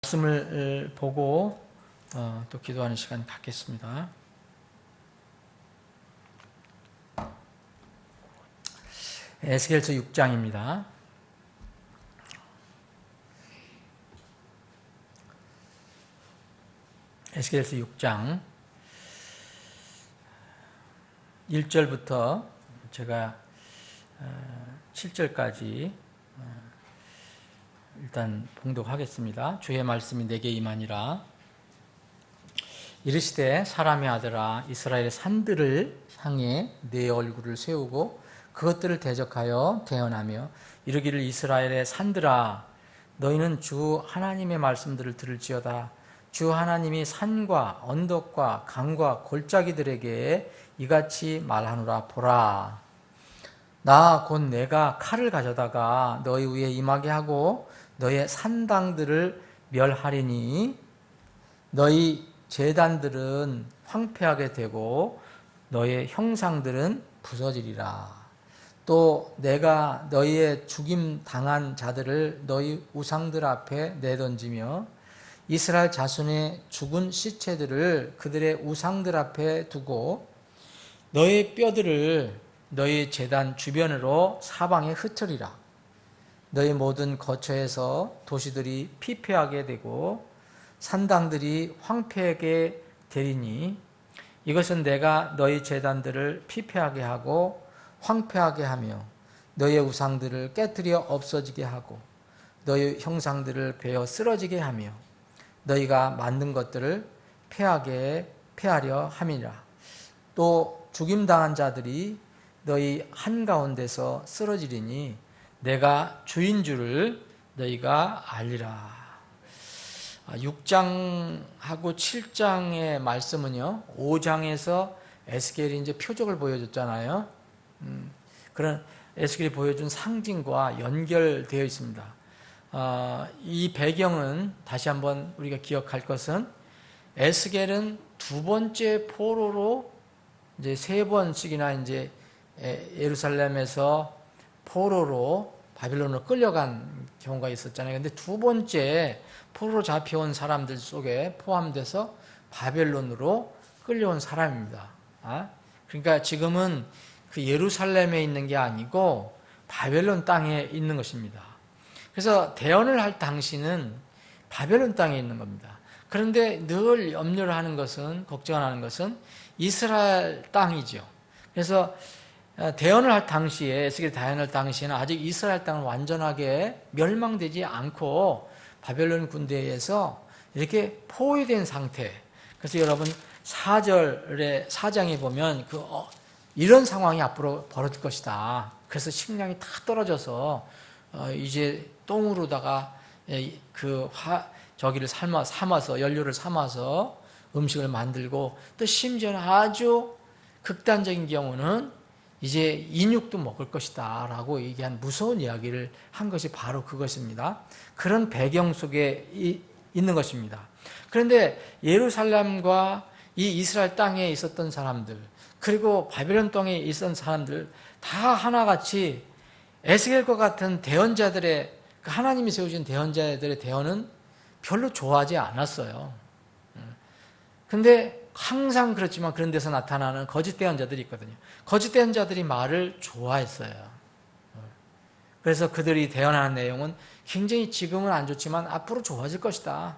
말씀을 보고 또 기도하는 시간 갖겠습니다. 에스겔서 6장입니다. 에스겔서 6장 1절부터 제가 7절까지 일단 봉독하겠습니다. 주의 말씀이 내게 임하니라. 이르시되 사람의 아들아, 이스라엘의 산들을 향해 내 얼굴을 세우고 그것들을 대적하여 대언하며 이르기를, 이스라엘의 산들아, 너희는 주 하나님의 말씀들을 들을지어다. 주 하나님이 산과 언덕과 강과 골짜기들에게 이같이 말하노라. 보라, 나 곧 내가 칼을 가져다가 너희 위에 임하게 하고 너의 산당들을 멸하리니 너희 제단들은 황폐하게 되고 너의 형상들은 부서지리라. 또 내가 너희의 죽임 당한 자들을 너희 우상들 앞에 내던지며 이스라엘 자손의 죽은 시체들을 그들의 우상들 앞에 두고 너희 뼈들을 너희 제단 주변으로 사방에 흩으리라. 너희 모든 거처에서 도시들이 피폐하게 되고 산당들이 황폐하게 되리니 이것은 내가 너희 제단들을 피폐하게 하고 황폐하게 하며 너희의 우상들을 깨뜨려 없어지게 하고 너희 형상들을 베어 쓰러지게 하며 너희가 만든 것들을 폐하려 함이라. 또 죽임당한 자들이 너희 한가운데서 쓰러지리니 내가 주인 줄을 너희가 알리라. 6장하고 7장의 말씀은요, 5장에서 에스겔이 이제 표적을 보여줬잖아요. 그런 에스겔이 보여준 상징과 연결되어 있습니다. 이 배경은 다시 한번 우리가 기억할 것은 에스겔은 두 번째 포로로 이제 세 번씩이나 이제 예루살렘에서 포로로 바빌론으로 끌려간 경우가 있었잖아요. 근데 두 번째 포로로 잡혀온 사람들 속에 포함돼서 바벨론으로 끌려온 사람입니다. 그러니까 지금은 그 예루살렘에 있는 게 아니고 바벨론 땅에 있는 것입니다. 그래서 대언을 할 당시는 바벨론 땅에 있는 겁니다. 그런데 늘 염려를 하는 것은, 걱정하는 것은 이스라엘 땅이죠. 그래서 대언을 할 당시에, 에스겔이 대언을 할 당시에는 아직 이스라엘 땅은 완전하게 멸망되지 않고 바벨론 군대에서 이렇게 포위된 상태. 그래서 여러분 4장에 보면 이런 상황이 앞으로 벌어질 것이다. 그래서 식량이 다 떨어져서 이제 똥으로다가 저기를 삶아서 연료를 삼아서 음식을 만들고, 또 심지어는 아주 극단적인 경우는 이제 인육도 먹을 것이다 라고 얘기한 무서운 이야기를 한 것이 바로 그것입니다. 그런 배경 속에 있는 것입니다. 그런데 예루살렘과 이 이스라엘 땅에 있었던 사람들, 그리고 바벨론 땅에 있었던 사람들 다 하나같이 에스겔과 같은 대언자들의, 하나님이 세우신 대언자들의 대언은 별로 좋아하지 않았어요. 근데 항상 그렇지만 그런 데서 나타나는 거짓 대언자들이 있거든요. 거짓 대언자들이 말을 좋아했어요. 그래서 그들이 대언하는 내용은 굉장히 지금은 안 좋지만 앞으로 좋아질 것이다.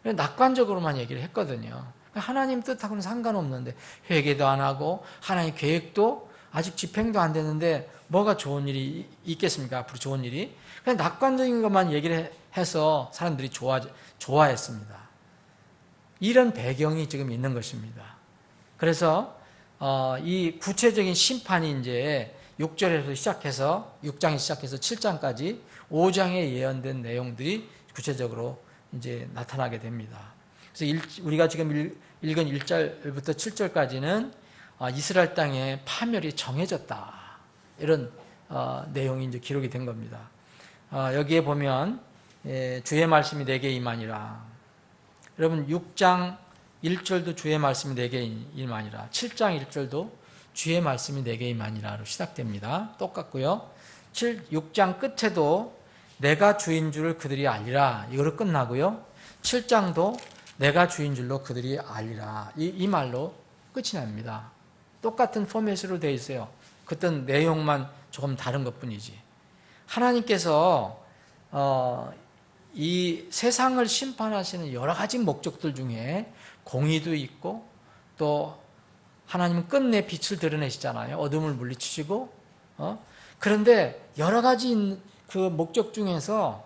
낙관적으로만 얘기를 했거든요. 하나님 뜻하고는 상관없는데, 회개도 안 하고 하나님 계획도 아직 집행도 안 되는데 뭐가 좋은 일이 있겠습니까? 앞으로 좋은 일이. 그냥 낙관적인 것만 얘기를 해서 사람들이 좋아했습니다. 이런 배경이 지금 있는 것입니다. 그래서 이 구체적인 심판이 이제 6절에서 시작해서 6장에 시작해서 7장까지 5장에 예언된 내용들이 구체적으로 이제 나타나게 됩니다. 그래서 우리가 지금 읽은 1절부터 7절까지는 이스라엘 땅의 파멸이 정해졌다, 이런 내용이 이제 기록이 된 겁니다. 여기에 보면 주의 말씀이 내게 임하니라. 여러분 6장 1절도 주의 말씀이 내게 임하니라, 7장 1절도 주의 말씀이 내게 임하니라로 시작됩니다. 똑같고요. 6장 끝에도 내가 주인 줄을 그들이 알리라. 이거로 끝나고요. 7장도 내가 주인 줄로 그들이 알리라. 이 말로 끝이 납니다. 똑같은 포맷으로 되어 있어요. 그땐 내용만 조금 다른 것뿐이지. 하나님께서 이 세상을 심판하시는 여러 가지 목적들 중에 공의도 있고, 또 하나님은 끝내 빛을 드러내시잖아요. 어둠을 물리치시고. 그런데 여러 가지 그 목적 중에서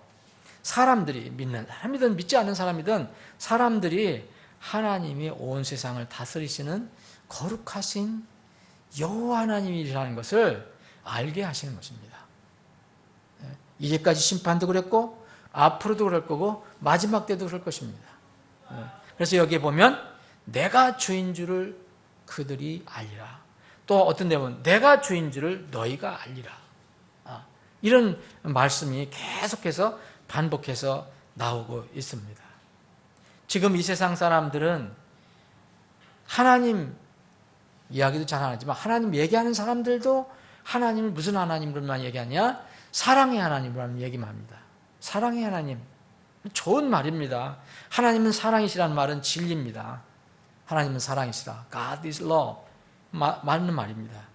사람들이 믿는 사람이든 믿지 않는 사람이든 사람들이 하나님이 온 세상을 다스리시는 거룩하신 여호와 하나님이라는 것을 알게 하시는 것입니다. 이제까지 심판도 그랬고 앞으로도 그럴 거고 마지막 때도 그럴 것입니다. 그래서 여기에 보면 내가 주인 줄을 그들이 알리라. 또 어떤 데 보면 내가 주인 줄을 너희가 알리라. 이런 말씀이 계속해서 반복해서 나오고 있습니다. 지금 이 세상 사람들은 하나님 이야기도 잘 안 하지만 하나님 얘기하는 사람들도 하나님을 무슨 하나님으로만 얘기하냐? 사랑의 하나님으로만 얘기만 합니다. 사랑의 하나님. 좋은 말입니다. 하나님은 사랑이시라는 말은 진리입니다. 하나님은 사랑이시라. God is love. 맞는 말입니다.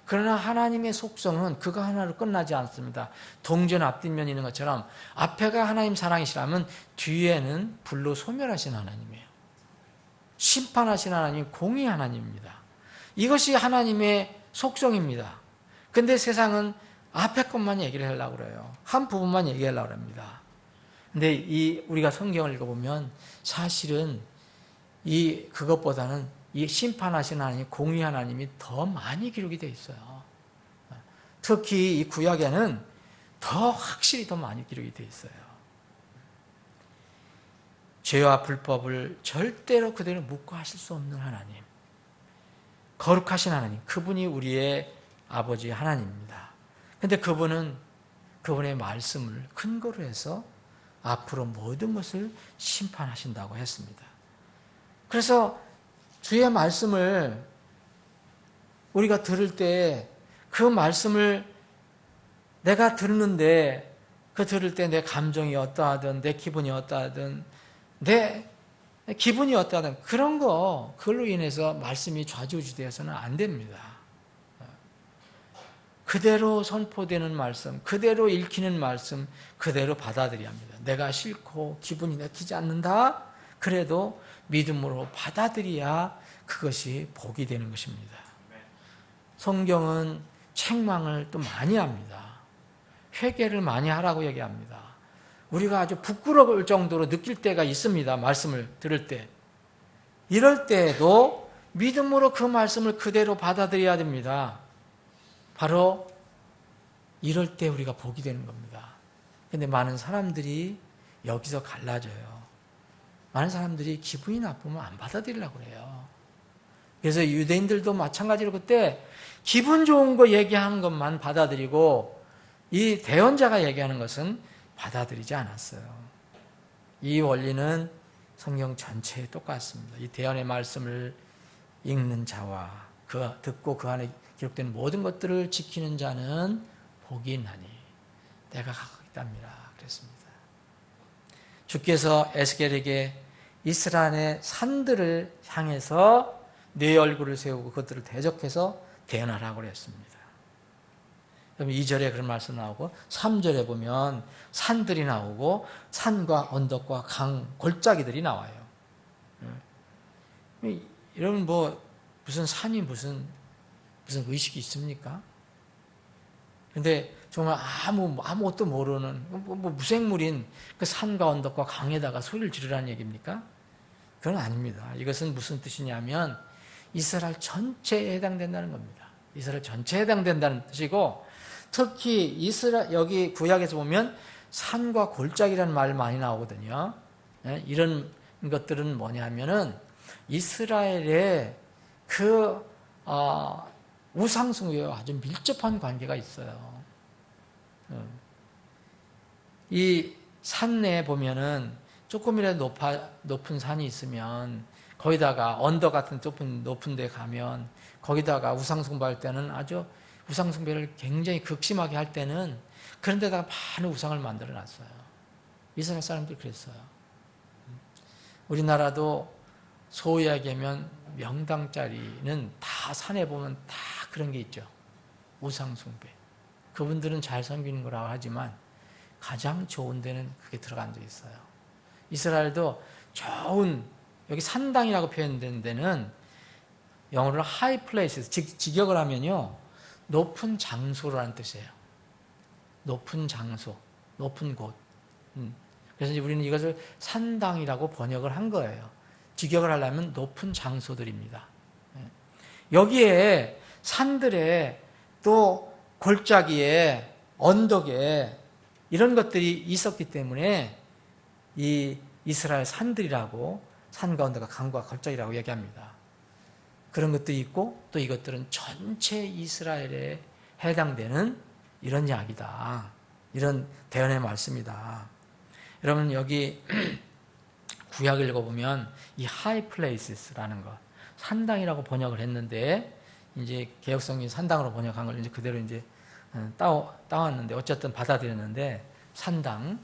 그러나 하나님의 속성은 그거 하나로 끝나지 않습니다. 동전 앞뒷면이 있는 것처럼 앞에가 하나님 사랑이시라면 뒤에는 불로 소멸하신 하나님이에요. 심판하신 하나님, 공의 하나님입니다. 이것이 하나님의 속성입니다. 근데 세상은 앞에 것만 얘기를 하려고 그래요. 한 부분만 얘기하려고 합니다. 근데 우리가 성경을 읽어보면 사실은 그것보다는 이 심판하신 하나님, 공의 하나님이 더 많이 기록이 되어 있어요. 특히 이 구약에는 더 확실히 더 많이 기록이 되어 있어요. 죄와 불법을 절대로 그대로 묵고 하실 수 없는 하나님, 거룩하신 하나님, 그분이 우리의 아버지 하나님입니다. 그런데 그분의 말씀을 근거로 해서 앞으로 모든 것을 심판하신다고 했습니다. 그래서 주의 말씀을 우리가 들을 때 그 말씀을 내가 듣는데 들을 때 내 감정이 어떠하든 내 기분이 어떠하든 내 기분이 어떠하든 그걸로 인해서 말씀이 좌지우지되어서는 안 됩니다. 그대로 선포되는 말씀, 그대로 읽히는 말씀, 그대로 받아들여야 합니다. 내가 싫고 기분이 내키지 않는다? 그래도 믿음으로 받아들여야 그것이 복이 되는 것입니다. 성경은 책망을 또 많이 합니다. 회개를 많이 하라고 얘기합니다. 우리가 아주 부끄러울 정도로 느낄 때가 있습니다. 말씀을 들을 때. 이럴 때에도 믿음으로 그 말씀을 그대로 받아들여야 됩니다. 바로 이럴 때 우리가 복이 되는 겁니다. 그런데 많은 사람들이 여기서 갈라져요. 많은 사람들이 기분이 나쁘면 안 받아들이려고 그래요. 그래서 유대인들도 마찬가지로 그때 기분 좋은 거 얘기하는 것만 받아들이고 이 대언자가 얘기하는 것은 받아들이지 않았어요. 이 원리는 성경 전체에 똑같습니다. 이 대언의 말씀을 읽는 자와 듣고 그 안에 기록된 모든 것들을 지키는 자는 복이 있나니 내가 갖고 있답니다. 그랬습니다. 주께서 에스겔에게 이스라엘의 산들을 향해서 네 얼굴을 세우고 그것들을 대적해서 대언하라고 그랬습니다. 그럼 2절에 그런 말씀 나오고 3절에 보면 산들이 나오고 산과 언덕과 강, 골짜기들이 나와요. 여러분 무슨 산이 무슨 의식이 있습니까? 근데 정말 아무것도 모르는 무생물인 그 산과 언덕과 강에다가 소리를 지르라는 얘기입니까? 그건 아닙니다. 이것은 무슨 뜻이냐면 이스라엘 전체에 해당된다는 겁니다. 이스라엘 전체에 해당된다는 뜻이고 특히 여기 구약에서 보면 산과 골짜기라는 말 많이 나오거든요. 이런 것들은 뭐냐면은 이스라엘의 우상숭배와 아주 밀접한 관계가 있어요. 이 산내에 보면은 조금이라도 높은 산이 있으면 거기다가 언덕 같은 높은 데 가면 거기다가 우상숭배할 때는 아주 우상숭배를 굉장히 극심하게 할 때는 그런 데다가 많은 우상을 만들어 놨어요. 이스라엘 사람들이 그랬어요. 우리나라도 소위 얘기하면 명당 자리는 다 산에 보면 다 그런 게 있죠. 우상숭배. 그분들은 잘 섬기는 거라고 하지만 가장 좋은 데는 그게 들어간 적 있어요. 이스라엘도 좋은, 여기 산당이라고 표현된 데는 영어로 high places, 직역을 하면요, 높은 장소라는 뜻이에요. 높은 장소, 높은 곳. 그래서 이제 우리는 이것을 산당이라고 번역을 한 거예요. 직역을 하려면 높은 장소들입니다. 여기에 산들에 또 골짜기에 언덕에 이런 것들이 있었기 때문에 이 이스라엘 산들이라고, 산과 언덕과 강과 골짜기라고 얘기합니다. 그런 것도 있고 또 이것들은 전체 이스라엘에 해당되는 이런 이야기다. 이런 대언의 말씀이다. 여러분 여기 구약을 읽어보면 이 high places라는 것, 산당이라고 번역을 했는데 이제 개혁성이 산당으로 번역한 걸 이제 그대로 이제 따왔는데 어쨌든 받아들였는데 산당.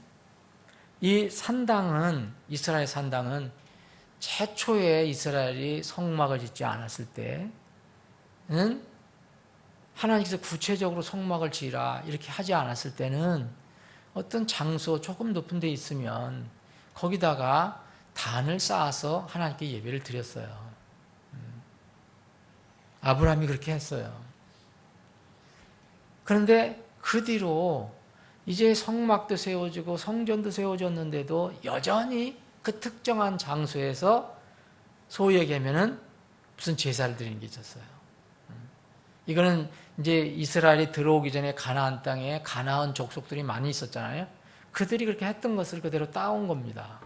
이 산당은, 이스라엘 산당은 최초에 이스라엘이 성막을 짓지 않았을 때는 하나님께서 구체적으로 성막을 지으라 이렇게 하지 않았을 때는 어떤 장소 조금 높은 데 있으면 거기다가 단을 쌓아서 하나님께 예배를 드렸어요. 아브라함이 그렇게 했어요. 그런데 그 뒤로 이제 성막도 세워지고 성전도 세워졌는데도 여전히 그 특정한 장소에서 소위 얘기하면은 무슨 제사를 드리는 게 있었어요. 이거는 이제 이스라엘이 들어오기 전에 가나안 땅에 가나안 족속들이 많이 있었잖아요. 그들이 그렇게 했던 것을 그대로 따온 겁니다.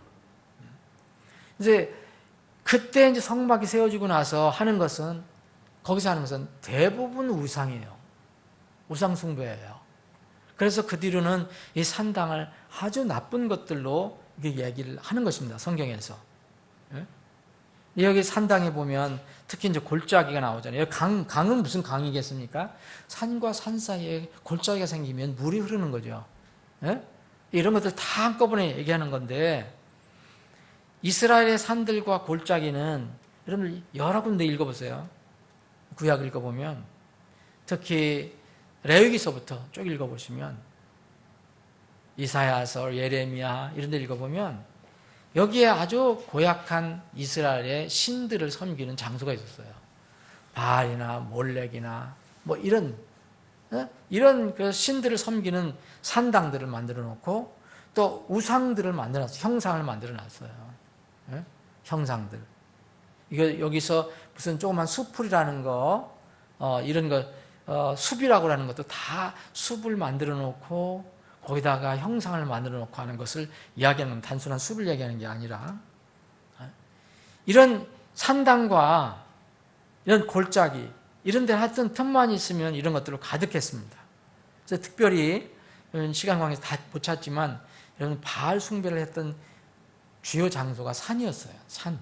이제 그때 이제 성막이 세워지고 나서 하는 것은, 거기서 하는 것은 대부분 우상이에요. 우상 숭배예요. 그래서 그 뒤로는 이 산당을 아주 나쁜 것들로 얘기를 하는 것입니다. 성경에서. 여기 산당에 보면 특히 이제 골짜기가 나오잖아요. 강은 무슨 강이겠습니까? 산과 산 사이에 골짜기가 생기면 물이 흐르는 거죠. 이런 것들 다 한꺼번에 얘기하는 건데, 이스라엘의 산들과 골짜기는 여러분 여러 군데 읽어보세요. 구약 읽어보면 특히 레위기서부터 쭉 읽어보시면 이사야서, 예레미야 이런 데 읽어보면 여기에 아주 고약한 이스라엘의 신들을 섬기는 장소가 있었어요. 바알이나 몰렉이나 뭐 이런 그 신들을 섬기는 산당들을 만들어 놓고 또 우상들을 만들어 놨어요. 형상을 만들어 놨어요. 형상들. 이거 여기서 무슨 조그만 숲풀이라는 거, 이런 거, 숲이라고 하는 것도 다 숲을 만들어 놓고 거기다가 형상을 만들어 놓고 하는 것을 이야기하는, 단순한 숲을 얘기하는 게 아니라 이런 산당과 이런 골짜기 이런 데 하여튼 틈만 있으면 이런 것들로 가득했습니다. 그래서 특별히 시간 관계에서 다 못 찾지만 여러분 바알 숭배를 했던 주요 장소가 산이었어요. 산.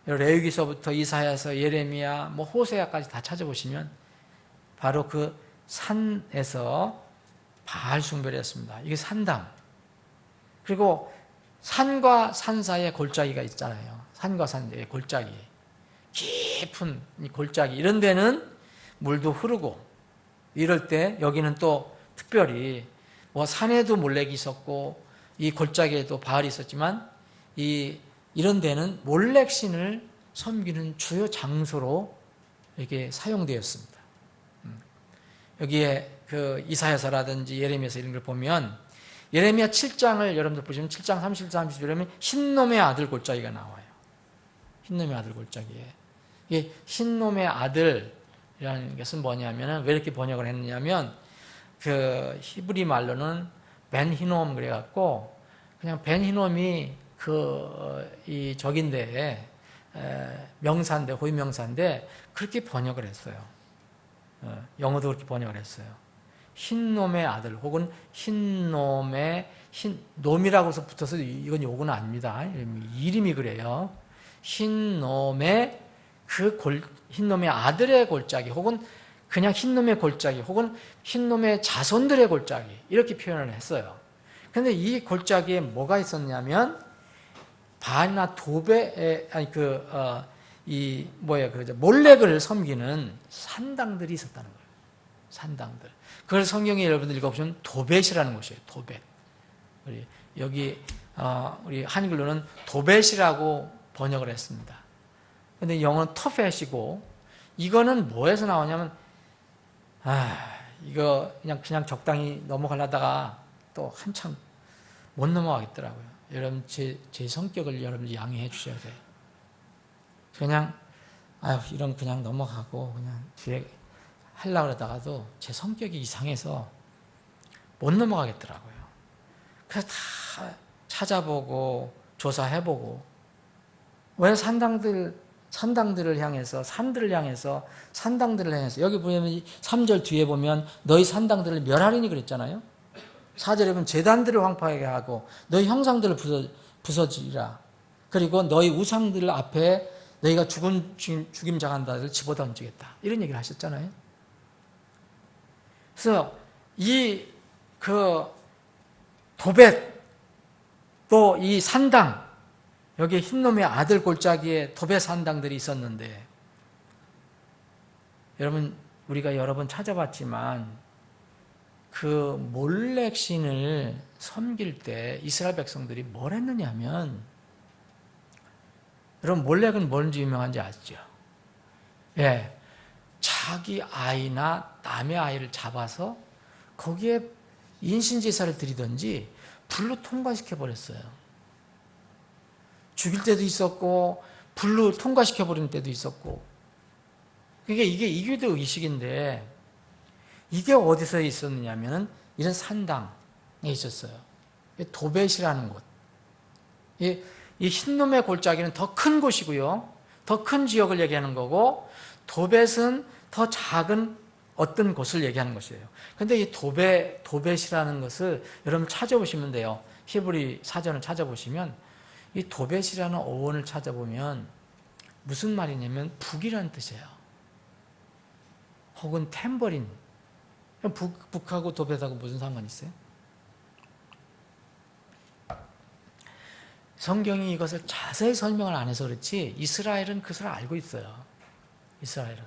레위기서부터 이사야서, 예레미야, 뭐 호세아까지 다 찾아보시면 바로 그 산에서 바알 숭배를 했습니다. 이게 산당. 그리고 산과 산 사이에 골짜기가 있잖아요. 산과 산 사이에 골짜기. 깊은 골짜기. 이런 데는 물도 흐르고 이럴 때 여기는 또 특별히 뭐 산에도 몰렉이 있었고 이 골짜기에도 바알이 있었지만 이런 데는 몰렉 신을 섬기는 주요 장소로 이렇게 사용되었습니다. 여기에 그 이사야서라든지 예레미야서 이런 걸 보면 예레미야 7장을 여러분들 보시면 7장 30절 31절에 흰놈의 아들 골짜기가 나와요. 흰놈의 아들 골짜기에. 이게 흰놈의 아들이라는 것은 뭐냐면은 왜 이렇게 번역을 했느냐면 그 히브리 말로는 벤 히놈 그래갖고 그냥 벤 히놈이 이 적인데 명사인데 호위 명사인데 그렇게 번역을 했어요. 영어도 그렇게 번역을 했어요. 흰놈의 아들 혹은 흰놈의 놈이라고 해서 붙어서 이건 요건 아닙니다. 이름이 그래요. 흰놈의 아들의 골짜기 혹은 그냥 흰놈의 골짜기 혹은 흰놈의 자손들의 골짜기 이렇게 표현을 했어요. 그런데 이 골짜기에 뭐가 있었냐면 바알이나 도베 몰렉을 섬기는 산당들이 있었다는 거예요. 산당들. 그걸 성경에 여러분들 읽어보시면 도벳이라는 곳이에요. 도벳. 우리 한글로는 도벳이라고 번역을 했습니다. 근데 영어는 터펫이고, 이거는 뭐에서 나오냐면, 이거 그냥 적당히 넘어가려다가 또 한참 못 넘어가겠더라고요. 여러분, 제 성격을 여러분 양해해 주셔야 돼요. 그냥, 이런 그냥 넘어가고, 그냥 뒤에 하려고 그러다가도 제 성격이 이상해서 못 넘어가겠더라고요. 그래서 다 찾아보고, 조사해보고, 왜 산당들을 향해서, 산들을 향해서, 산당들을 향해서, 여기 보면 3절 뒤에 보면 너희 산당들을 멸하리니 그랬잖아요. 4절에 보면 제단들을 황폐하게 하고 너희 형상들을 부서지리라. 그리고 너희 우상들 앞에 너희가 죽임당한다를 집어던지겠다. 이런 얘기를 하셨잖아요. 그래서 도벳 또 이 산당, 여기에 흰놈의 아들 골짜기에 도벳 산당들이 있었는데, 여러분, 우리가 여러 번 찾아봤지만 그 몰렉 신을 섬길 때 이스라엘 백성들이 뭘 했느냐 하면, 여러분, 몰렉은 뭔지 유명한지 아시죠? 예, 자기 아이나 남의 아이를 잡아서 거기에 인신제사를 드리든지 불로 통과시켜버렸어요. 죽일 때도 있었고 불로 통과시켜버리는 때도 있었고. 그러니까 이게 이교도 의식인데, 이게 어디서 있었느냐면 이런 산당에 있었어요. 도벳이라는 곳. 이 흰놈의 골짜기는 더 큰 곳이고요. 더 큰 지역을 얘기하는 거고, 도벳은 더 작은 어떤 곳을 얘기하는 것이에요. 그런데 이 도벳이라는 것을 여러분 찾아보시면 돼요. 히브리 사전을 찾아보시면 이 도벳이라는 어원을 찾아보면 무슨 말이냐면 북이라는 뜻이에요. 혹은 탬버린. 북하고 도벳하고 무슨 상관이 있어요? 성경이 이것을 자세히 설명을 안 해서 그렇지 이스라엘은 그것을 알고 있어요. 이스라엘은.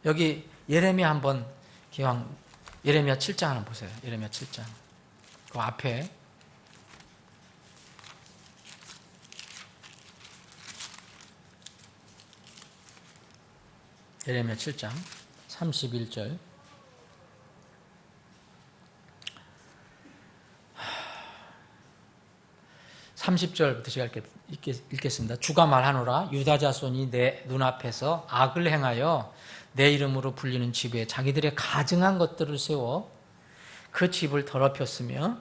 여기 예레미야 한번 기왕 예레미야 7장 한번 보세요. 예레미야 7장. 그 앞에 예레미야 7장 31절. (30절부터) 제가 읽겠습니다. 주가 말하노라. 유다 자손이 내 눈앞에서 악을 행하여 내 이름으로 불리는 집에 자기들의 가증한 것들을 세워 그 집을 더럽혔으며,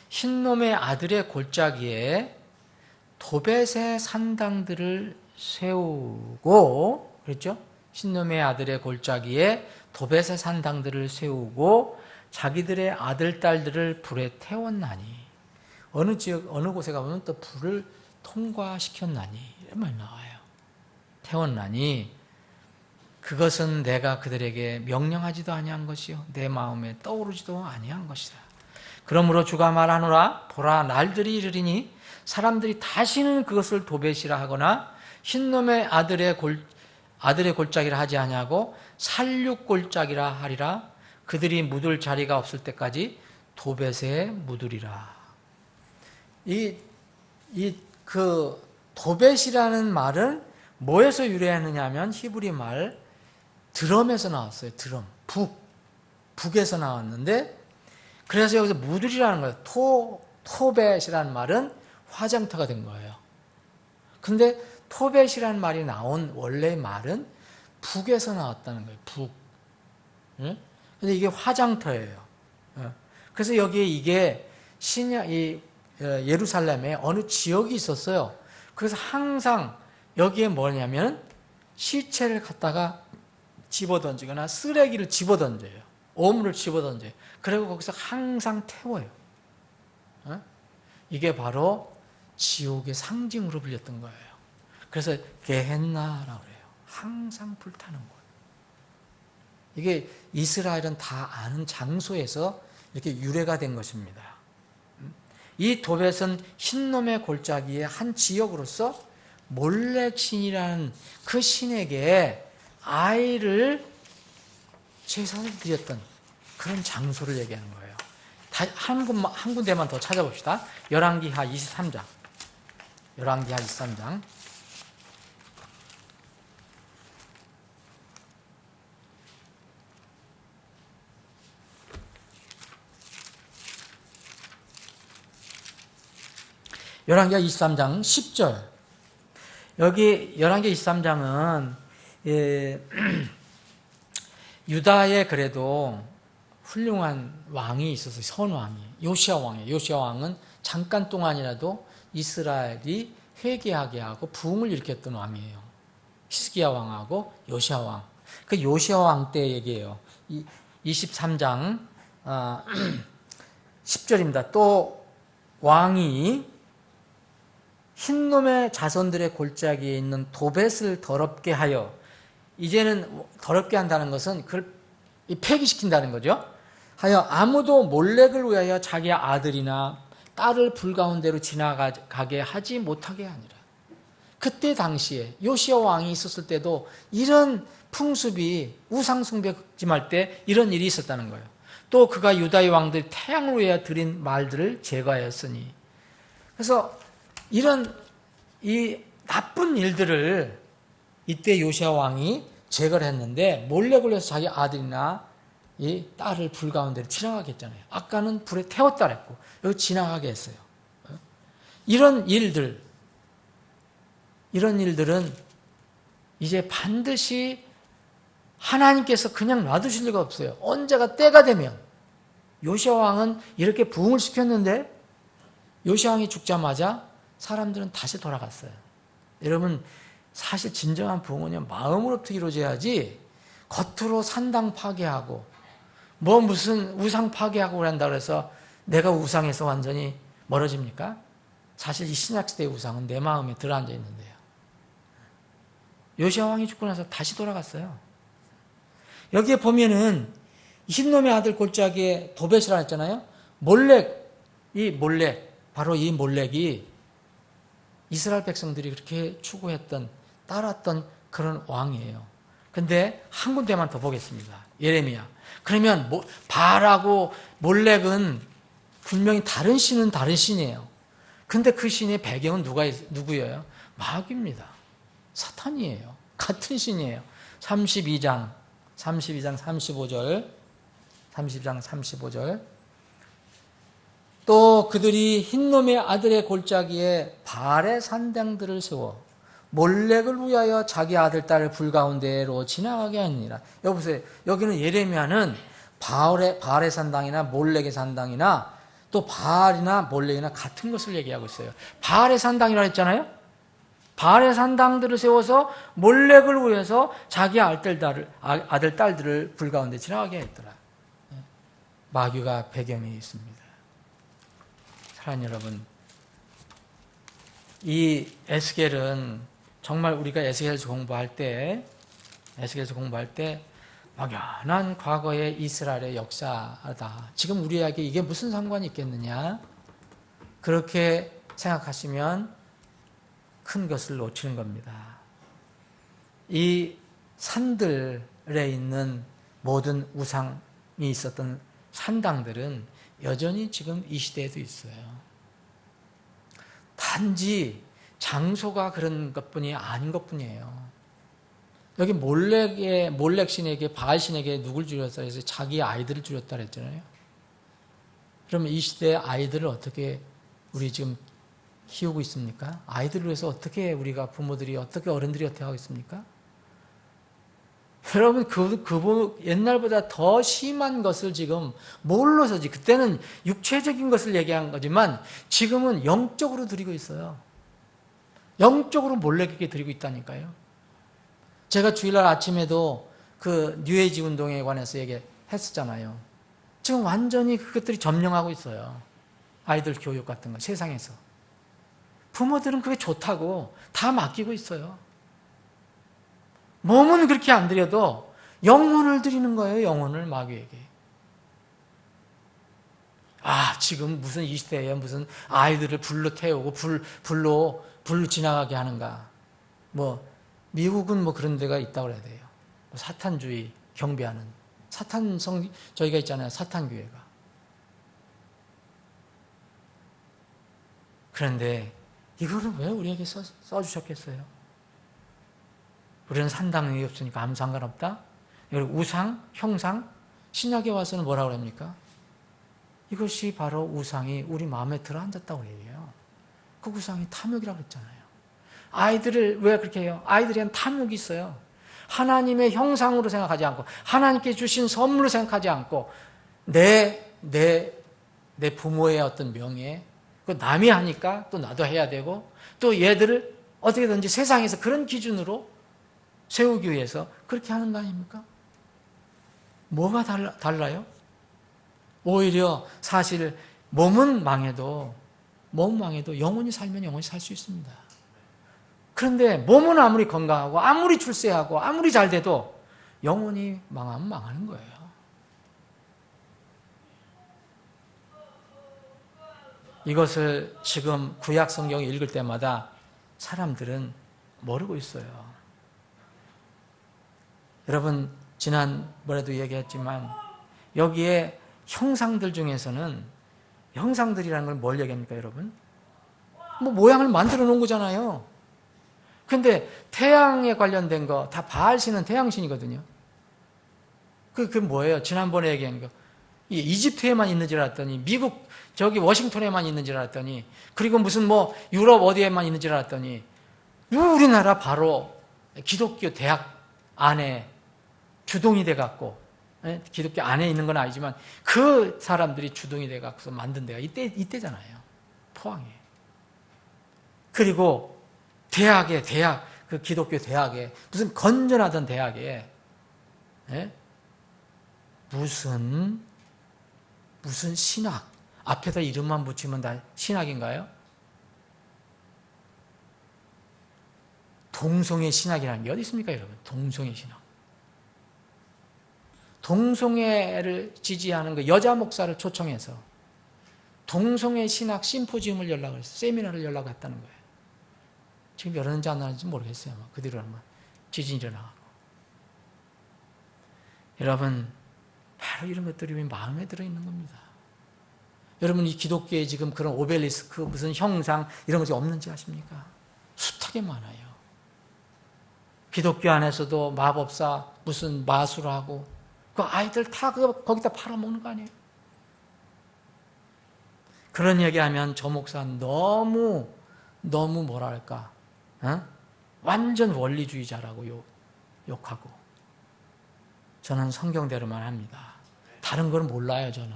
흰놈의 아들의 골짜기에 도벳의 산당들을 세우고, 그랬죠? 흰놈의 아들의 골짜기에 도벳의 산당들을 세우고 자기들의 아들 딸들을 불에 태웠나니. 어느 지역, 어느 곳에 가보면 또 불을 통과시켰나니 이런 말 나와요. 태웠나니 그것은 내가 그들에게 명령하지도 아니한 것이요 내 마음에 떠오르지도 아니한 것이라. 그러므로 주가 말하노라. 보라, 날들이 이르리니 사람들이 다시는 그것을 도벳이라 하거나 흰놈의 아들의 골짜기라 하지 아니하고 살육골짜기라 하리라. 그들이 묻을 자리가 없을 때까지 도벳에 묻으리라. 도벳이라는 말은 뭐에서 유래하느냐 하면 히브리 말 드럼에서 나왔어요. 드럼. 북에서 나왔는데, 그래서 여기서 묻으리라는 거예요. 토벳이라는 말은 화장터가 된 거예요. 근데 토벳이라는 말이 나온 원래 말은 북에서 나왔다는 거예요. 북. 근데 이게 화장터예요. 그래서 여기에 이게 예루살렘에 어느 지역이 있었어요. 그래서 항상 여기에 뭐냐면 시체를 갖다가 집어던지거나 쓰레기를 집어던져요. 오물을 집어던져요. 그리고 거기서 항상 태워요. 이게 바로 지옥의 상징으로 불렸던 거예요. 그래서 게헨나라고 그래요. 항상 불타는 곳. 이게 이스라엘은 다 아는 장소에서 이렇게 유래가 된 것입니다. 이 도벳은 흰놈의 골짜기의 한 지역으로서 몰렉 신이라는 그 신에게 아이를 제사를 드렸던 그런 장소를 얘기하는 거예요. 한 군데만 더 찾아봅시다. 열왕기하 23장. 열왕기하 23장. 열왕기하 23장 10절. 여기 열왕기하 23장은 유다에 그래도 훌륭한 왕이 있어서 선왕이 요시야 왕이에요. 요시야 왕은 잠깐 동안이라도 이스라엘이 회개하게 하고 부흥을 일으켰던 왕이에요. 히스기야 왕하고 요시야 왕. 그 요시야 왕 때 얘기예요. 23장 10절입니다. 또 왕이 흰놈의 자손들의 골짜기에 있는 도벳을 더럽게 하여, 이제는 더럽게 한다는 것은 그걸 폐기시킨다는 거죠. 하여 아무도 몰렉을 위하여 자기 아들이나 딸을 불 가운데로 지나가게 하지 못하게 하니라. 그때 당시에 요시야 왕이 있었을 때도 이런 풍습이 우상 숭배 극심할 때 이런 일이 있었다는 거예요. 또 그가 유다의 왕들이 태양을 위하여 드린 말들을 제거하였으니, 그래서 이런 이 나쁜 일들을 이때 요시야 왕이 제거를 했는데 몰렉을 위해서 자기 아들이나 이 딸을 불 가운데로 지나가게 했잖아요. 아까는 불에 태웠다 그랬고 여기 지나가게 했어요. 이런 일들은 이제 반드시 하나님께서 그냥 놔두실 리가 없어요. 언제가 때가 되면. 요시야 왕은 이렇게 부흥을 시켰는데 요시야 왕이 죽자마자 사람들은 다시 돌아갔어요. 여러분, 사실 진정한 부흥은요, 마음으로부터 이루어져야지 겉으로 산당 파괴하고 무슨 우상 파괴하고 그런다 그래서 내가 우상에서 완전히 멀어집니까? 사실 이 신약시대의 우상은 내 마음에 들어앉아 있는데요. 요시야 왕이 죽고 나서 다시 돌아갔어요. 여기에 보면은 흰놈의 아들 골짜기에 도벳이라 했잖아요. 바로 이 몰렉이 이스라엘 백성들이 그렇게 추구했던, 따랐던 그런 왕이에요. 근데 한 군데만 더 보겠습니다. 예레미야. 그러면 바알하고 몰렉은 분명히 다른 신이에요. 근데 그 신의 배경은 누구예요? 마귀입니다. 사탄이에요. 같은 신이에요. 32장 35절. 또 그들이 흰놈의 아들의 골짜기에 바알의 산당들을 세워 몰렉을 위하여 자기 아들 딸을 불 가운데로 지나가게 하니라. 여보세요. 여기는 예레미야는 바알의 산당이나 몰렉의 산당이나 또 바알이나 몰렉이나 같은 것을 얘기하고 있어요. 바알의 산당이라 했잖아요. 바알의 산당들을 세워서 몰렉을 위해서 자기 아들 딸들을 불 가운데 지나가게 했더라. 마귀가 배경에 있습니다. 사랑하는 여러분, 이 에스겔은 정말 우리가 에스겔에서 공부할 때 막연한 과거의 이스라엘의 역사다. 지금 우리에게 이게 무슨 상관이 있겠느냐? 그렇게 생각하시면 큰 것을 놓치는 겁니다. 이 산들에 있는 모든 우상이 있었던 산당들은 여전히 지금 이 시대에도 있어요. 단지 장소가 그런 것뿐이 아닌 것뿐이에요. 여기 몰렉 신에게, 바알 신에게 누굴 줄였다 해서 자기 아이들을 줄였다 그랬잖아요. 그러면 이 시대의 아이들을 어떻게 우리 지금 키우고 있습니까? 아이들을 위해서 어떻게 우리가 부모들이, 어떻게 어른들이 어떻게 하고 있습니까? 여러분, 옛날보다 더 심한 것을 지금 뭘로서지, 그때는 육체적인 것을 얘기한 거지만 지금은 영적으로 드리고 있어요. 영적으로 몰래에게 드리고 있다니까요. 제가 주일날 아침에도 그 뉴에이지 운동에 관해서 얘기했었잖아요. 지금 완전히 그것들이 점령하고 있어요. 아이들 교육 같은 거, 세상에서. 부모들은 그게 좋다고 다 맡기고 있어요. 몸은 그렇게 안 드려도 영혼을 드리는 거예요. 영혼을 마귀에게. 지금 무슨 이 시대에 무슨 아이들을 불로 태우고 불로 지나가게 하는가. 미국은 그런 데가 있다고 그래야 돼요. 사탄주의 경배하는 저희가 있잖아요. 사탄교회가. 그런데 이거를 왜 우리에게 써주셨겠어요? 우리는 산당이 없으니까 아무 상관없다? 우상, 형상, 신약에 와서는 뭐라고 합니까? 이것이 바로 우상이 우리 마음에 들어 앉았다고 해요. 그 우상이 탐욕이라고 했잖아요. 아이들을 왜 그렇게 해요? 아이들에게는 탐욕이 있어요. 하나님의 형상으로 생각하지 않고 하나님께 주신 선물로 생각하지 않고 내 부모의 어떤 명예, 그 남이 하니까 또 나도 해야 되고 또 얘들을 어떻게든지 세상에서 그런 기준으로 세우기 위해서 그렇게 하는 거 아닙니까? 뭐가 달라요? 오히려 사실 몸은 망해도 영혼이 살면 영혼이 살 수 있습니다. 그런데 몸은 아무리 건강하고 아무리 출세하고 아무리 잘 돼도 영혼이 망하면 망하는 거예요. 이것을 지금 구약 성경을 읽을 때마다 사람들은 모르고 있어요. 여러분 지난번에도 얘기했지만 여기에 형상들 중에서는 형상들이라는 걸 뭘 얘기합니까 여러분? 모양을 만들어 놓은 거잖아요. 근데 태양에 관련된 거 다 바알신은 태양신이거든요. 그게 뭐예요? 지난번에 얘기한 거. 이집트에만 있는 줄 알았더니 미국 저기 워싱턴에만 있는 줄 알았더니 그리고 무슨 유럽 어디에만 있는 줄 알았더니 우리나라 바로 기독교 대학 안에 주동이 돼 갖고 기독교 안에 있는 건 아니지만 그 사람들이 주동이 돼 갖고서 만든 데가 이때잖아요. 포항에. 그리고 대학 그 기독교 대학에 무슨 건전하던 대학에 무슨 신학 앞에다 이름만 붙이면 다 신학인가요? 동성애 신학이라는 게 어디 있습니까, 여러분? 동성애 신학. 동성애를 지지하는 그 여자 목사를 초청해서 동성애 신학 심포지움을 열라고 했어요. 세미나를 열라고 했다는 거예요. 지금 열었는지 안 열었는지 모르겠어요. 그 뒤로 하면 지진이 일어나고. 여러분, 바로 이런 것들이 마음에 들어있는 겁니다. 여러분, 이 기독교에 지금 그런 오벨리스크, 무슨 형상, 이런 것이 없는지 아십니까? 숱하게 많아요. 기독교 안에서도 마법사, 무슨 마술하고, 그 아이들 다 거기다 팔아먹는 거 아니에요? 그런 얘기하면 저 목사 너무 뭐랄까, 완전 원리주의자라고 욕하고. 저는 성경대로만 합니다. 다른 걸 몰라요, 저는.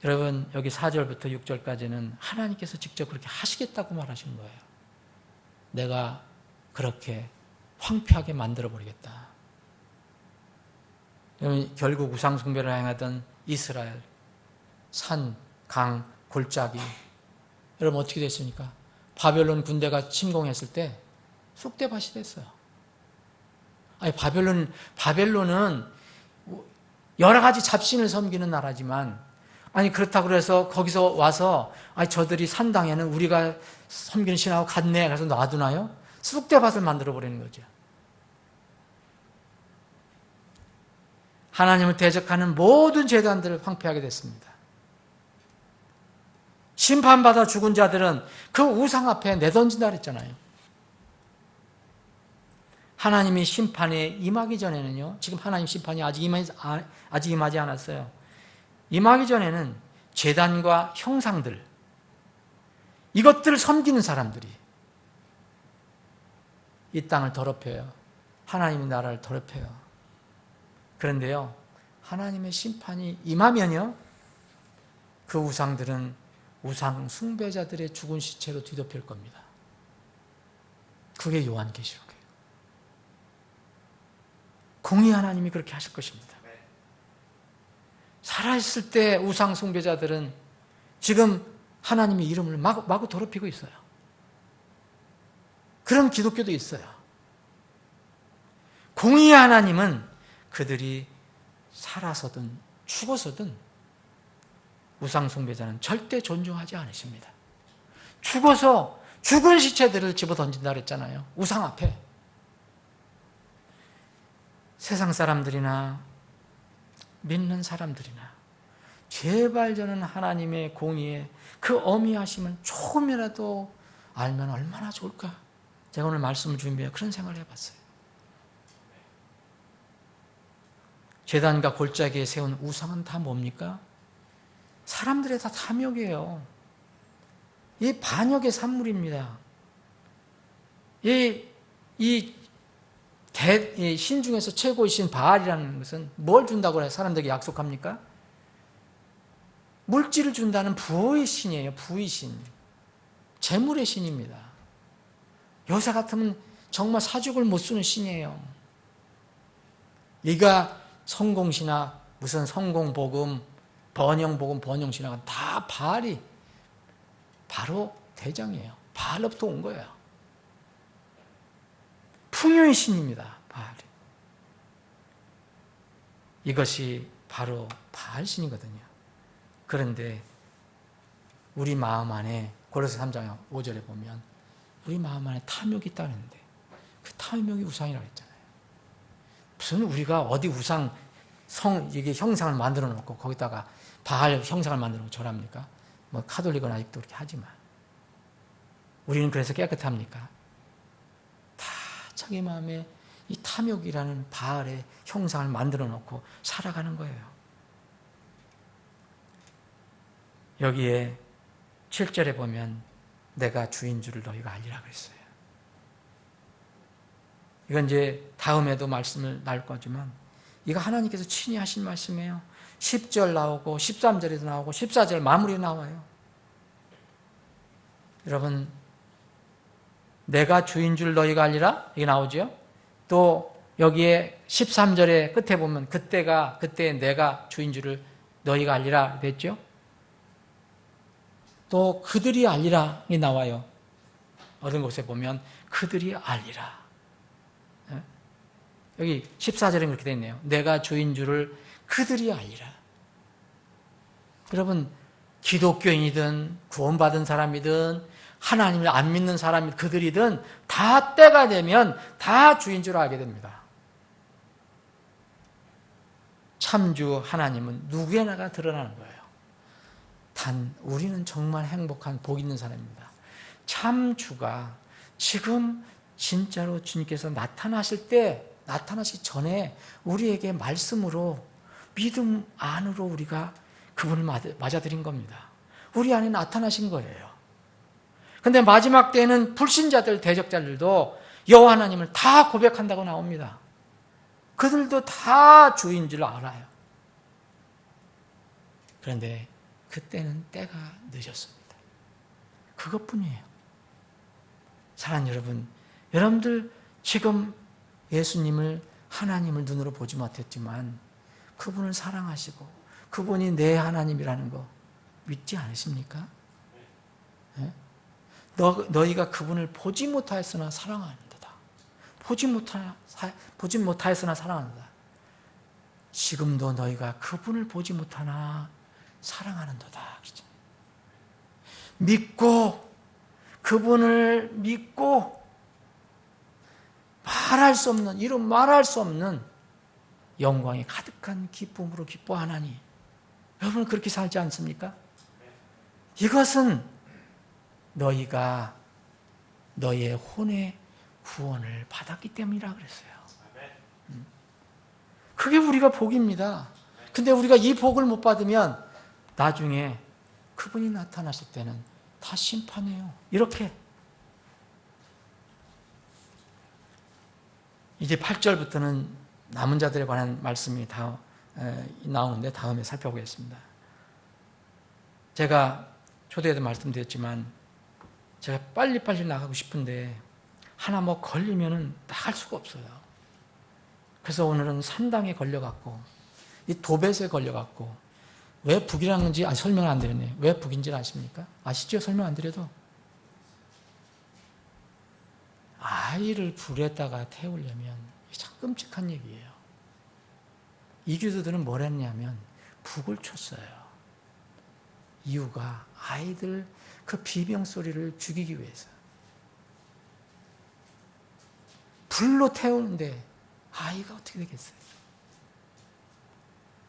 여러분, 여기 4절부터 6절까지는 하나님께서 직접 그렇게 하시겠다고 말하신 거예요. 내가 그렇게 황폐하게 만들어버리겠다. 여러분, 결국 우상숭배를 행하던 이스라엘, 산, 강, 골짜기. 여러분, 어떻게 됐습니까? 바벨론 군대가 침공했을 때 쑥대밭이 됐어요. 아니, 바벨론은 여러 가지 잡신을 섬기는 나라지만, 아니, 그렇다고 해서 거기서 와서, 아니, 저들이 산당에는 우리가 섬기는 신하고 같네. 그래서 놔두나요? 쑥대밭을 만들어버리는 거죠. 하나님을 대적하는 모든 제단들을 황폐하게 됐습니다. 심판받아 죽은 자들은 그 우상 앞에 내던진다 그랬잖아요. 하나님이 심판에 임하기 전에는요, 지금 하나님 심판이 아직 임하지 않았어요. 임하기 전에는 제단과 형상들, 이것들을 섬기는 사람들이 이 땅을 더럽혀요. 하나님의 나라를 더럽혀요. 그런데요, 하나님의 심판이 임하면요, 그 우상들은 우상 숭배자들의 죽은 시체로 뒤덮일 겁니다. 그게 요한계시록이에요. 공의 하나님이 그렇게 하실 것입니다. 살아있을 때 우상 숭배자들은 지금 하나님의 이름을 마구 더럽히고 있어요. 그런 기독교도 있어요. 공의의 하나님은 그들이 살아서든 죽어서든 우상숭배자는 절대 존중하지 않으십니다. 죽어서 죽은 시체들을 집어 던진다 그랬잖아요. 우상 앞에. 세상 사람들이나 믿는 사람들이나 제발 저는 하나님의 공의에 그 어미하심을 조금이라도 알면 얼마나 좋을까. 제가 오늘 말씀을 준비해 그런 생각을 해봤어요. 제단과 골짜기에 세운 우상은 다 뭡니까? 사람들의 다 탐욕이에요. 이 반역의 산물입니다. 이 신 중에서 최고의 신 바알이라는 것은 뭘 준다고 해서 사람들에게 약속합니까? 물질을 준다는 부의 신이에요. 부의 신. 재물의 신입니다. 요새 같으면 정말 사죽을 못 쓰는 신이에요. 네가 성공신학, 무슨 성공복음, 번영복음, 번영신학은 다 바알이 바로 대장이에요. 바알로부터 온 거예요. 풍요의 신입니다. 바알이. 이것이 바로 바알 신이거든요. 그런데 우리 마음 안에 고린도서 3장 5절에 보면 우리 마음 안에 탐욕이 있다는데 그 탐욕이 우상이라고 했잖아요. 무슨 우리가 어디 우상 이게 형상을 만들어 놓고 거기다가 바알 형상을 만들어 놓고 절합니까? 뭐 카톨릭은 아직도 그렇게 하지만 우리는 그래서 깨끗합니까? 다 자기 마음에 이 탐욕이라는 바알의 형상을 만들어 놓고 살아가는 거예요. 여기에 7절에 보면 내가 주인 줄을 너희가 알리라 그랬어요. 이건 이제 다음에도 말씀을 나눌 거지만 이거 하나님께서 친히 하신 말씀이에요. 10절 나오고 13절에도 나오고 14절 마무리에 나와요. 여러분, 내가 주인 줄 너희가 알리라? 이게 나오죠. 또 여기에 13절의 끝에 보면 그때 내가 주인 줄을 너희가 알리라 그랬죠. 또 그들이 알리라 이 나와요. 어떤 곳에 보면 그들이 알리라. 여기 14절에 그렇게 되어 있네요. 내가 주인 줄을 그들이 알리라. 여러분, 기독교인이든 구원받은 사람이든 하나님을 안 믿는 사람이 그들이든 다 때가 되면 다 주인 줄 알게 됩니다. 참주 하나님은 누구에나가 드러나는 거예요. 단 우리는 정말 행복한 복 있는 사람입니다. 참주가 지금 진짜로 주님께서 나타나시기 전에 우리에게 말씀으로 믿음 안으로 우리가 그분을 맞아들인 겁니다. 우리 안에 나타나신 거예요. 그런데 마지막 때에는 불신자들, 대적자들도 여호와 하나님을 다 고백한다고 나옵니다. 그들도 다 주인 줄 알아요. 그런데 그때는 때가 늦었습니다. 그것뿐이에요. 사랑하는 여러분, 여러분들 지금 예수님을 하나님을 눈으로 보지 못했지만 그분을 사랑하시고 그분이 내 하나님이라는 거 믿지 않으십니까? 네? 너희가 그분을 보지 못하였으나 사랑하는도다. 보지 못하였으나 사랑하는도다. 지금도 너희가 그분을 보지 못하나 사랑하는도다. 믿고 그분을 믿고 말할 수 없는 영광이 가득한 기쁨으로 기뻐하나니 여러분은 그렇게 살지 않습니까? 이것은 너희가 너희의 혼의 구원을 받았기 때문이라 그랬어요. 그게 우리가 복입니다. 근데 우리가 이 복을 못 받으면 나중에 그분이 나타나실 때는 다 심판해요. 이렇게. 이제 8절부터는 남은 자들에 관한 말씀이 다 나오는데 다음에 살펴보겠습니다. 제가 초대에도 말씀드렸지만 제가 빨리빨리 나가고 싶은데 하나 뭐 걸리면은 나갈 수가 없어요. 그래서 오늘은 산당에 걸려갖고 이 도벳에 걸려갖고 왜 북이라는 건지 설명을 안 드렸네요. 왜 북인지 아십니까? 아시죠? 설명 안 드려도. 아이를 불에다가 태우려면 참 끔찍한 얘기예요. 이교도들은 뭘 했냐면 북을 쳤어요. 이유가 아이들 그 비명 소리를 죽이기 위해서. 불로 태우는데 아이가 어떻게 되겠어요?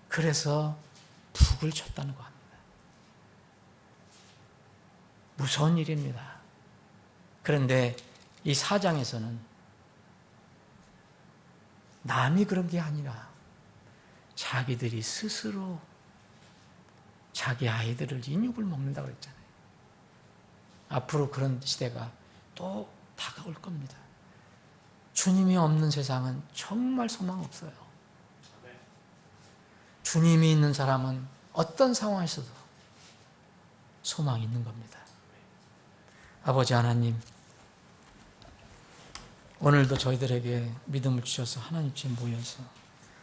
그래서 북을 쳤다는 거 합니다. 무서운 일입니다. 그런데 이 4장에서는 남이 그런 게 아니라 자기들이 스스로 자기 아이들을 인육을 먹는다고 그랬잖아요. 앞으로 그런 시대가 또 다가올 겁니다. 주님이 없는 세상은 정말 소망 없어요. 주님이 있는 사람은 어떤 상황에서도 소망이 있는 겁니다. 아버지 하나님, 오늘도 저희들에게 믿음을 주셔서 하나님 집에 모여서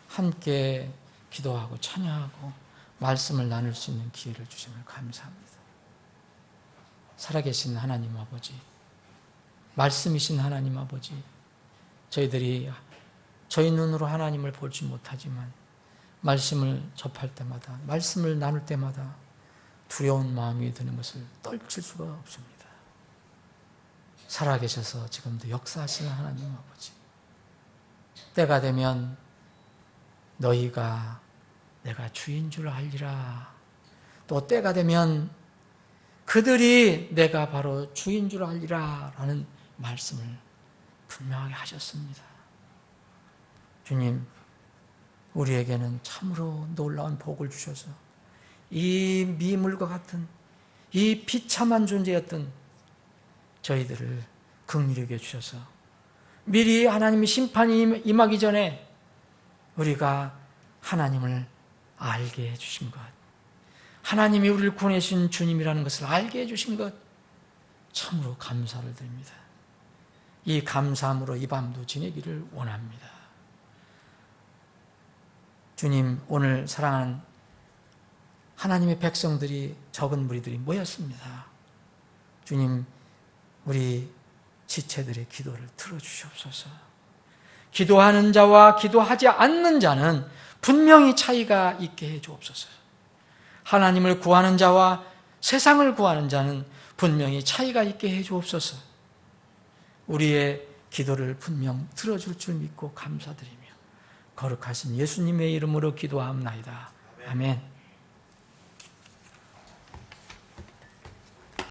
함께 기도하고 찬양하고 말씀을 나눌 수 있는 기회를 주심을 감사합니다. 살아계신 하나님 아버지, 말씀이신 하나님 아버지, 저희들이 저희 눈으로 하나님을 보지 못하지만 말씀을 접할 때마다, 말씀을 나눌 때마다 두려운 마음이 드는 것을 떨칠 수가 없습니다. 살아계셔서 지금도 역사하시는 하나님 아버지, 때가 되면 너희가 내가 주인 줄 알리라, 또 때가 되면 그들이 내가 바로 주인 줄 알리라 라는 말씀을 분명하게 하셨습니다. 주님, 우리에게는 참으로 놀라운 복을 주셔서 이 미물과 같은 이 비참한 존재였던 저희들을 긍휼히 여겨 주셔서 미리 하나님의 심판이 임하기 전에 우리가 하나님을 알게 해주신 것, 하나님이 우리를 구원해주신 주님이라는 것을 알게 해주신 것, 참으로 감사를 드립니다. 이 감사함으로 이 밤도 지내기를 원합니다. 주님, 오늘 사랑하는 하나님의 백성들이, 적은 무리들이 모였습니다. 주님, 우리 지체들의 기도를 들어주시옵소서. 기도하는 자와 기도하지 않는 자는 분명히 차이가 있게 해주옵소서. 하나님을 구하는 자와 세상을 구하는 자는 분명히 차이가 있게 해주옵소서. 우리의 기도를 분명 들어줄 줄 믿고 감사드리며 거룩하신 예수님의 이름으로 기도하옵나이다. 아멘.